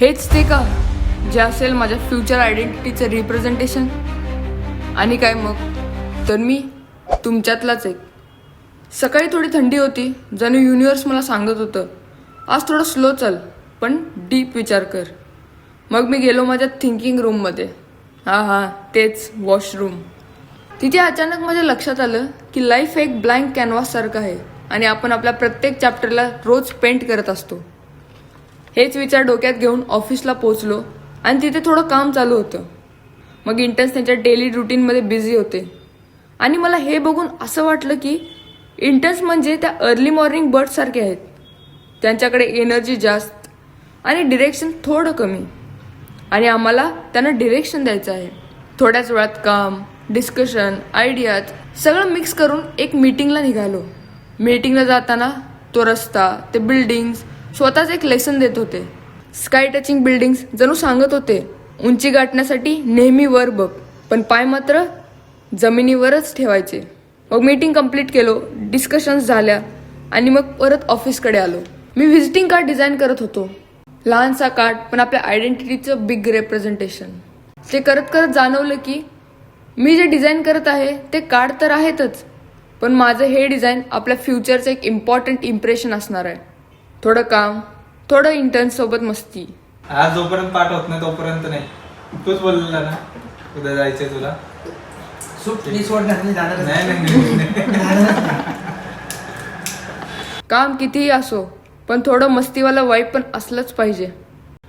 हेच ते का जे असेल माझ्या फ्युचर आयडेंटिटीचं रिप्रेझेंटेशन? आणि काय मग, तर मी तुमच्यातलाच एक. सकाळी थोडी थंडी होती, जणू युनिवर्स मला सांगत होतं आज थोडं स्लो चल, पण डीप विचार कर. मग मी गेलो माझ्या थिंकिंग रूममध्ये. तेच वॉशरूम. तिथे अचानक माझ्या लक्षात आलं की लाईफ एक ब्लँक कॅनव्हाससारखं आहे आणि आपण आपल्या प्रत्येक चॅप्टरला रोज पेंट करत असतो. हेच विचार डोक्यात घेऊन ऑफिसला पोचलो आणि तिथे थोडं काम चालू होतं. मग इंटर्न्स त्यांच्या डेली रुटीनमध्ये बिझी होते आणि मला हे बघून असं वाटलं की इंटर्न्स म्हणजे त्या अर्ली मॉर्निंग बर्डसारखे आहेत. त्यांच्याकडे एनर्जी जास्त आणि डिरेक्शन थोडं कमी, आणि आम्हाला त्यांना डिरेक्शन द्यायचं आहे. थोड्याच वेळात काम, डिस्कशन, आयडियाज सगळं मिक्स करून एक मीटिंगला निघालो. मीटिंगला जाताना तो रस्ता, ते बिल्डिंग्स स्वतःच एक लेसन देत होते. स्काय टचिंग बिल्डिंग्स जणू सांगत होते उंची गाठण्यासाठी नेहमी वर बघ, पण पाय मात्र जमिनीवरच ठेवायचे. मग मीटिंग कंप्लीट केलो, डिस्कशन्स झाल्या आणि मग परत ऑफिसकडे आलो. मी व्हिजिटिंग कार्ड डिझाईन करत होतो. लहानसा कार्ड, पण आपल्या आयडेंटिटीचं बिग रिप्रेझेंटेशन. ते करत करत जाणवलं की मी जे डिझाईन करत आहे ते कार्ड तर आहेतच, पण माझं हे डिझाईन आपल्या फ्युचरचं एक इम्पॉर्टंट इम्प्रेशन असणार आहे. थोडं काम, थोडं इंटर्न सोबत मस्ती. आज जोपर्यंत पाठ होत नाही तोपर्यंत नाही. तूच बोललेला ना उद्या जायचंय तुला. काम कितीही असो, पण थोडं मस्तीवाला वाईब पण असलंच पाहिजे.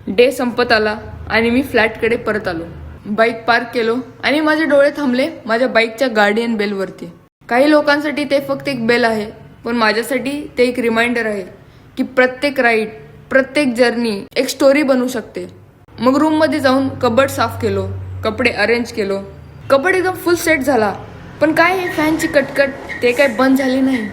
डे संपत आला आणि मी फ्लॅटकडे परत आलो. बाईक पार्क केलो आणि माझे डोळे थांबले माझ्या बाईकच्या गार्डियन बेलवरती. काही लोकांसाठी ते फक्त एक बेल आहे, पण माझ्यासाठी ते एक रिमाइंडर आहे की प्रत्येक राईड, प्रत्येक जर्नी एक स्टोरी बनू शकते. मग रूममध्ये जाऊन कबर्ड साफ केलो, कपडे अरेंज केलो. कबर्ड एकदम फुल सेट झाला, पण काय हे फॅनची कटकट ते काय बंद झाली नाही.